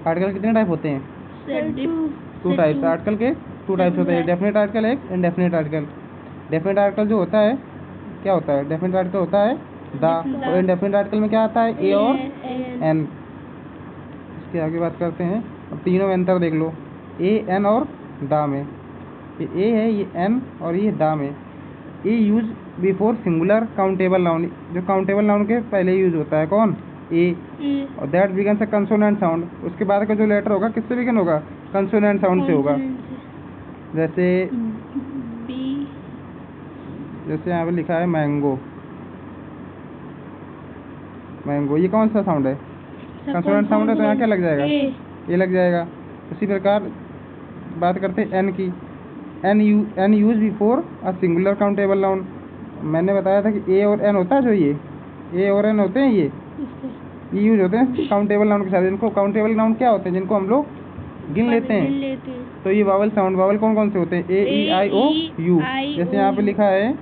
Article कितने type होते हैं? Two types. आर्टिकल के टू टाइप्स होते हैं, डेफिनेट आर्टिकल एक इनडेफिनेट आर्टिकल। डेफिनेट आर्टिकल जो होता है क्या होता है? डेफिनेट आर्टिकल होता है द, और इनडेफिनेट आर्टिकल में क्या आता है? ए और एन। इसके आगे बात करते हैं। अब तीनों में अंतर देख लो, ए एन और द में। ये ए है, ये एन और ये द में। A use before singular countable noun, जो काउंटेबल नाउन के पहले यूज होता है कौन? ए। और दैट बिगन से कंसोनेंट साउंड, उसके बाद का जो लेटर होगा किससे बिगन होगा? कंसोनेंट साउंड से होगा। जैसे जैसे यहाँ पे लिखा है मैंगो, मैंगो, ये कौन सा साउंड है? कंसोनेंट साउंड है, तो यहाँ क्या लग जाएगा? ए लग जाएगा। उसी प्रकार बात करते हैं एन की। An use before a singular countable noun. मैंने बताया था कि ए और एन होता है, जो ये ए और एन होते हैं, ये यूज होते हैं काउंटेबल नाउन के साथ। इनको काउंटेबल नाउन क्या होते हैं? जिनको हम लोग गिन लेते हैं। तो ये वावल साउंड, वावल कौन कौन से होते हैं? ए ई आई ओ यू। जैसे यहाँ पे लिखा है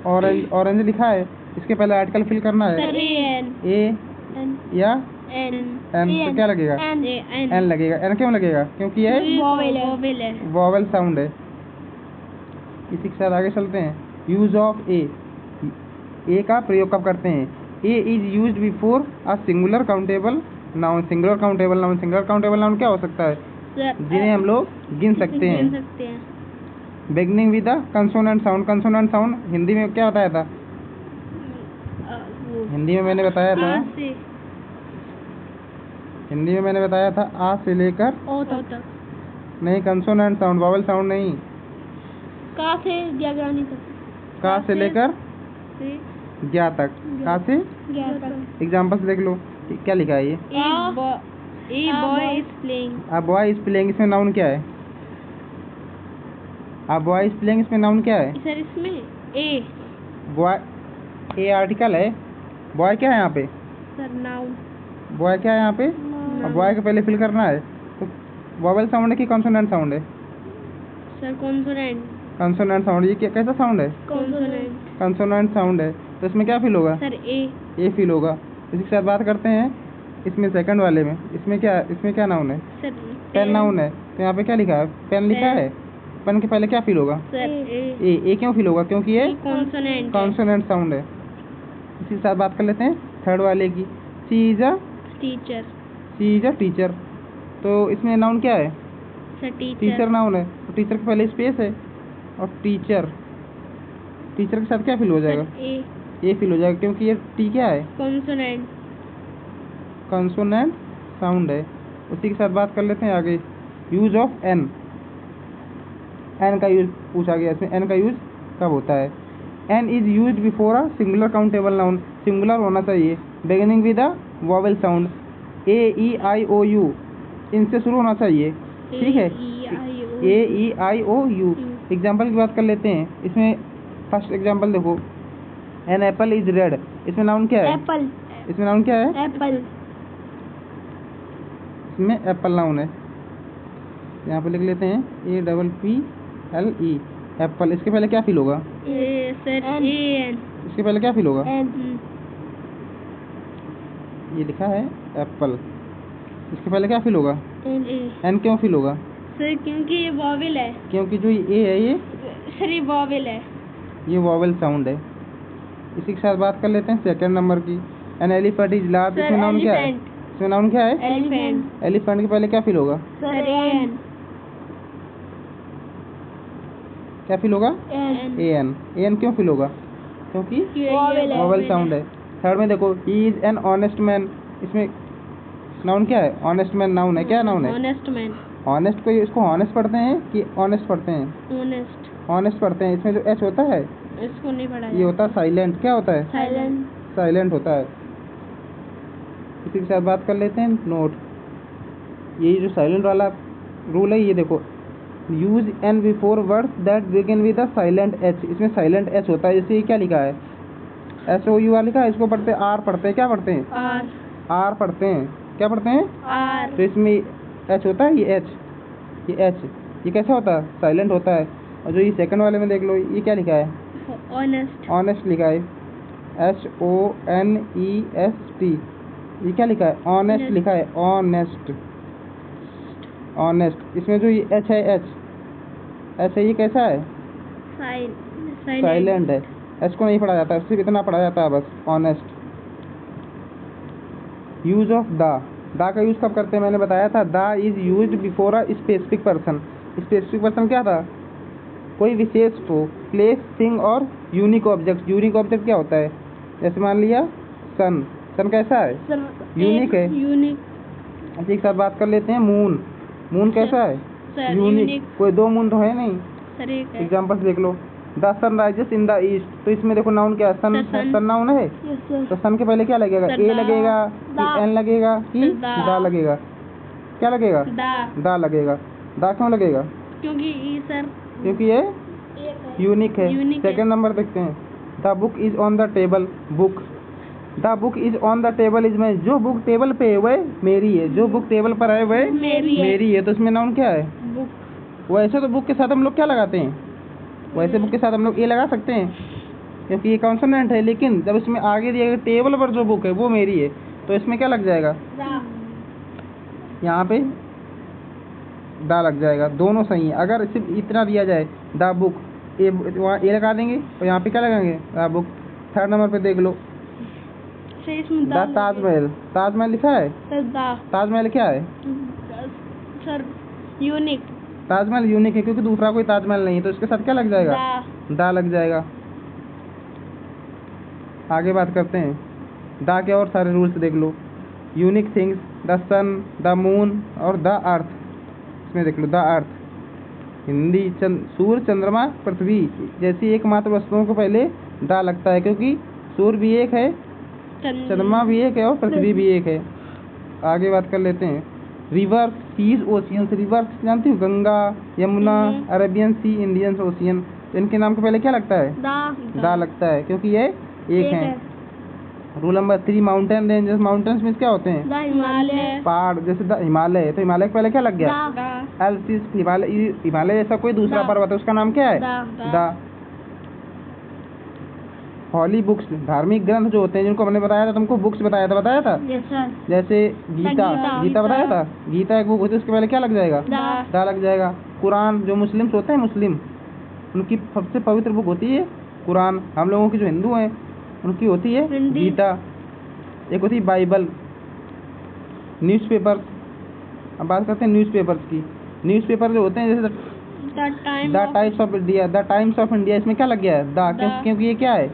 ऑरेंज, ऑरेंज लिखा है, इसके पहले आर्टिकल फिल करना है ए या एन, तो क्या लगेगा? एन लगेगा। एन क्यों लगेगा? क्योंकि ये वॉवेल साउंड है। इसी के साथ आगे चलते हैं। यूज ऑफ ए का प्रयोग कब करते हैं? A is used before a singular countable noun. Singular countable noun, singular countable noun क्या हो सकता है? जिन्हें हम लोग गिन सकते हैं। Beginning with the consonant sound. Consonant sound Hindi में क्या बताया था? हिंदी में मैंने बताया था, हिंदी में मैंने बताया था आ से लेकर ओ तक। नहीं, कंसोनेंट साउंड, वावल साउंड नहीं। का से ज्ञानी तक, का से लेकर ज्ञा तक, का से ज्ञा तक। एग्जाम्पल्स देख लो, क्या लिखा है ये? A boy is playing। Uh boy is playing, इसमें नाउन क्या है? आ बॉय इज प्लेइंग, इसमें नाउन क्या है? सर इसमें ए बॉय, ए आर्टिकल है, बॉय क्या है यहाँ पे? Sir noun. बॉय क्या है यहाँ पे? और बॉय के पहले फिल करना है। तो वॉवल साउंड है कि कॉन्सोनेंट साउंड है? Sir consonant. Consonant sound. ये कैसा साउंड है? कॉन्सोनेंट। कॉन्सोनेंट साउंड है, तो इसमें क्या फिल होगा? सर ए फिल होगा। इसी के साथ बात करते हैं इसमें सेकंड वाले में। इसमें क्या नाउन है? सर पेन नाउन है, तो यहाँ पे क्या लिखा है? पेन लिखा है। पेन के पहले क्या फिल होगा? सर ए क्यों फिल होगा? क्योंकि ये कॉन्सोनेंट साउंड है। इसी के साथ बात कर लेते हैं थर्ड वाले की। She is a teacher. She is a teacher, तो इसमें नाउन क्या है? सर टीचर नाउन है, तो टीचर के पहले स्पेस है, और टीचर के साथ क्या फिल हो जाएगा? ए फिल हो जाएगा, क्योंकि ये टी क्या है? कंसोनेंट साउंड है। उसी के साथ बात कर लेते हैं आगे। Use of an. एन का यूज पूछा गया, इसमें एन का यूज कब होता है? An is use before a singular countable noun. Singular होना चाहिए, beginning with a vowel sound. A E I O U, इनसे शुरू होना चाहिए, ठीक है? ए E I O you. Example की बात कर लेते हैं। इसमें फर्स्ट एग्जाम्पल देखो, एन एप्पल इज रेड। इसमें नाउन क्या है? एप्पल। इसमें नाउन क्या है? एप्पल। इसमें एप्पल नाउन है। यहाँ पे लिख लेते हैं APPLE, एप्पल। इसके पहले क्या फिल होगा? Sir an. इसके पहले क्या फिल होगा? एन। ये लिखा है एप्पल, इसके पहले क्या फिल होगा? एन क्यों फिल होगा? सर क्योंकि ये वॉवेल है। क्योंकि जो ए है ये सर ये वॉवेल है, ये वॉवेल साउंड है। इसी के साथ बात कर लेते हैं सेकंड नंबर की। An elephant is large. इसमें नाउन क्या है? इसमें नाउन क्या है? एलिफेंट। एलिफेंट के पहले क्या फिल होगा? Sir an. क्या फिल होगा? एन। एन क्यों फिल होगा? क्योंकि वॉवेल साउंड है। थर्ड में देखो, he is an honest man. इसमें नाउन क्या है? ऑनेस्ट मैन नाउन है। क्या नाउन है? Honest man. ऑनेस्ट को इसको ऑनेस्ट पढ़ते हैं कि ऑनेस्ट पढ़ते हैं? ऑनेस्ट पढ़ते हैं। इसमें जो एच होता है इसको नहीं पढ़ा, ये होता है साइलेंट। क्या होता है? साइलेंट होता है। इसी के साथ बात कर लेते हैं नोट। ये जो साइलेंट वाला रूल है, ये देखो, use an before words that begin with a silent H. इसमें साइलेंट एच होता है। जैसे ये क्या लिखा है? SOU लिखा है, इसको पढ़ते हैं आर पढ़ते हैं। क्या पढ़ते हैं? आर पढ़ते हैं। क्या पढ़ते हैं? आर। तो इसमें एच होता है, ये एच, ये कैसा होता है? साइलेंट होता है। और जो ये सेकंड वाले में देख लो, ये क्या लिखा है? ऑनेस्ट लिखा है, HONEST। ये क्या लिखा है? ऑनेस्ट लिखा है, ऑनेस्ट, ऑनेस्ट। इसमें जो ये एच है, एच है, ये कैसा है? साइलेंट है। एच को नहीं पढ़ा जाता, सिर्फ इतना पढ़ा जाता है बस, ऑनेस्ट। यूज ऑफ दा का यूज कब करते हैं? मैंने बताया था, दा is used before a specific person. Specific person क्या था? कोई विशेष को, प्लेस, थिंग और यूनिक ऑब्जेक्ट। यूनिक ऑब्जेक्ट क्या होता है? जैसे मान लिया सन, सन कैसा है? यूनिक है। यूनिक। एक साथ बात कर लेते हैं, मून, मून कैसा है? Sir unique. कोई दो मून तो है नहीं। सर एक है। एग्जाम्पल्स देख लो, the sun rises in the east. तो इसमें देखो नाउन क्या है? सन है, सन नाउन है। तो सन के पहले क्या लगेगा? ए लगेगा कि एन लगेगा कि दा लगेगा? क्या लगेगा? दा लगेगा। दा क्यों लगेगा? क्योंकि ये यूनिक है। सेकंड नंबर देखते हैं, the book is on the table. Book, the book is on the table is में, जो बुक टेबल पे है वह मेरी है। जो बुक टेबल पर है वह मेरी है। तो इसमें नाउन क्या है? बुक। वैसे तो बुक के साथ हम लोग क्या लगाते हैं? वैसे बुक के साथ हम लोग ए लगा सकते हैं क्योंकि ये कॉन्सोनेंट है, लेकिन जब इसमें आगे दिया गया टेबल पर जो बुक है वो मेरी है, तो इसमें क्या लग जाएगा? यहाँ पे दा लग जाएगा। दोनों सही है। अगर सिर्फ इतना दिया जाए द बुक, ए वहाँ ए लगा देंगे और यहाँ पे क्या लगाएंगे? The book. थर्ड नंबर पे देख लो, द ताजमहल। ताजमहल लिखा है। ताजमहल क्या है? Sir unique. ताजमहल यूनिक है क्योंकि दूसरा कोई ताजमहल नहीं है, तो इसके साथ क्या लग जाएगा? दा लग जाएगा। आगे बात करते हैं, दा के और सारे रूल्स देख लो। Unique things, the sun, the moon और द अर्थ। इसमें देख लो, द अर्थ, हिंदी सूर्य, चंद्रमा, पृथ्वी जैसी एकमात्र वस्तुओं को पहले दा लगता है, क्योंकि सूर्य भी एक है, चंद्रमा भी एक है और पृथ्वी भी एक है। आगे बात कर लेते हैं, रिवर्स, सीज, ओशियंस। रिवर्स जानती हो? गंगा, यमुना, अरेबियन सी, इंडियन ओशियन। तो इनके नाम के पहले क्या लगता है? दा लगता है क्योंकि ये एक है। Rule number 3, mountain ranges. Mountains means क्या होते हैं? हिमालय। पहाड़, जैसे द हिमालय है, तो हिमालय के पहले क्या लग गया? एल्सिस। हिमालय, हिमालय जैसा कोई दूसरा पर्वत है, उसका नाम क्या है? दा। हॉली बुक्स, धार्मिक ग्रंथ जो होते हैं, जिनको हमने बताया था तुमको, बुक्स बताया था। जैसे गीता, गीता बताया था। गीता एक बुक होती है, उसके पहले क्या लग जाएगा? दा लग जाएगा। कुरान, जो मुस्लिम्स होते हैं, मुस्लिम, उनकी सबसे पवित्र बुक होती है कुरान। हम लोगों की जो हिंदू हैं उनकी होती है गीता। एक होती है बाइबल। न्यूज़पेपर्स, अब बात करते हैं न्यूज़पेपर्स की। न्यूज़पेपर जो होते हैं, जैसे the times of India, the times of India, इसमें क्या लग गया है? दा, क्योंकि ये क्या है?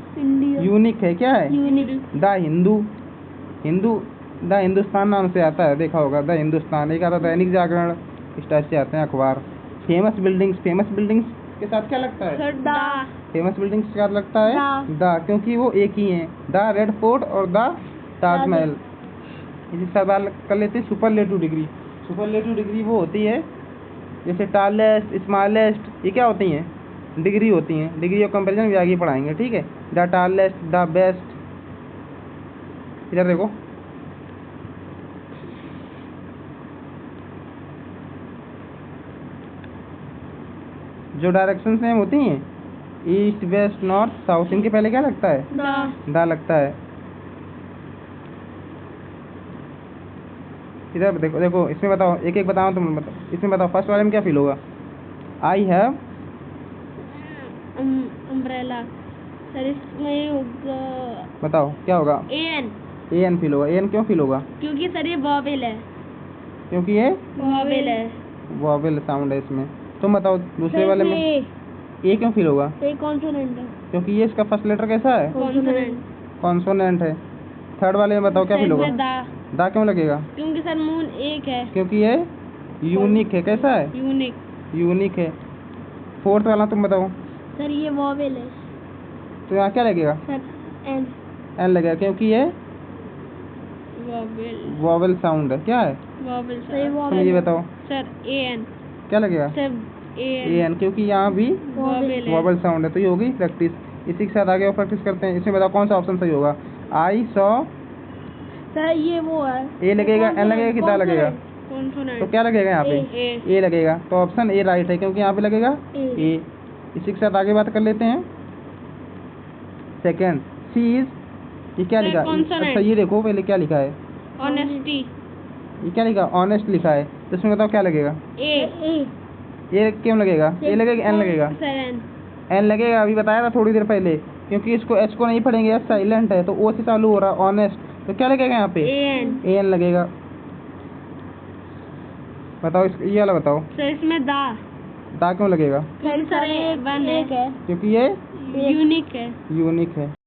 यूनिक है। क्या है? द हिंदू, हिंदू द हिंदुस्तान नाम से आता है, देखा होगा, द हिंदुस्तान। एक आता दैनिक जागरण, इस टाइप से आते हैं अखबार। फेमस बिल्डिंग्स, फेमस बिल्डिंग्स के साथ क्या लगता है? फेमस बिल्डिंग्स के साथ लगता है द, क्योंकि वो एक ही है, द रेड फोर्ट और द ताजमहल। इसी के साथ बात कर लेते हैं सुपरलेटिव डिग्री। सुपरलेटिव डिग्री वो होती है जैसे टालेस्ट, स्मॉलेस्ट, ये क्या होती हैं? डिग्री होती हैं। डिग्री और कंपैरिजन भी आगे पढ़ाएंगे, ठीक है। The tallest, the best. इधर देखो, जो डायरेक्शन नेम होती हैं, ईस्ट, वेस्ट, नॉर्थ, साउथ, इनके पहले क्या लगता है? दा लगता है। इधर देखो, देखो इसमें बताओ, एक एक बताओ, तुम बताओ। इसमें बताओ, फर्स्ट वाले में क्या फील होगा? I have umbrella. सर इसमें होगा, बताओ क्या होगा? एन फील होगा। एन क्यों फील होगा? क्योंकि सर ये वॉवेल है। क्योंकि ये वॉवेल है, वॉवेल साउंड है इसमें। तुम बताओ दूसरे वाले में ए क्यों फील होगा? कॉन्सोनेंट है, क्योंकि ये इसका फर्स्ट लेटर कैसा है? कॉन्सोनेंट है। थर्ड वाले में बताओ क्या फील होगा? दा क्यों लगेगा? क्योंकि सर मून एक है, क्योंकि ये यूनिक है। कैसा है? यूनिक है। फोर्थ वाला तुम बताओ। सर ये वॉवेल है, तो यहाँ क्या लगेगा? सर एन लगेगा, क्योंकि ये वॉवेल साउंड है। क्या है? तुम ये बताओ। सर एन क्या लगेगा? एन, क्योंकि यहाँ भी वॉवेल साउंड है। तो ये होगी प्रैक्टिस। इसी के साथ आगे और प्रैक्टिस करते हैं। इसमें बताओ कौन सा ऑप्शन सही होगा? आई सॉ, सर ये वो है, ए लगेगा, एन लगेगा कि दा लगेगा? तो क्या लगेगा यहाँ पे? ए लगेगा। तो ऑप्शन ए राइट है, क्योंकि यहाँ पे लगेगा ए। इसी के साथ आगे बात कर लेते हैं। सेकंड, सी इज, ये क्या लिखा? अच्छा ये देखो पहले क्या लिखा है। ऑनेस्टी। ये क्या लिखा, ऑनेस्ट लिखा है, तो इसमें बताओ क्या लगेगा। ए। ये क्यों लगेगा, ए लगेगा एन लगेगा, 7। एन लगेगा, अभी बताया था थोड़ी देर पहले, क्योंकि इसको एच को नहीं पढ़ेंगे, एच साइलेंट है तो ओ से चालू हो रहा है, ऑनेस्ट, तो क्या लगेगा यहाँ पे, एन। ए एन लगेगा। बताओ ये वाला बताओ। सर इसमें दा क्यों लगेगा, सर 1 है क्योंकि ये यूनिक है। यूनिक है।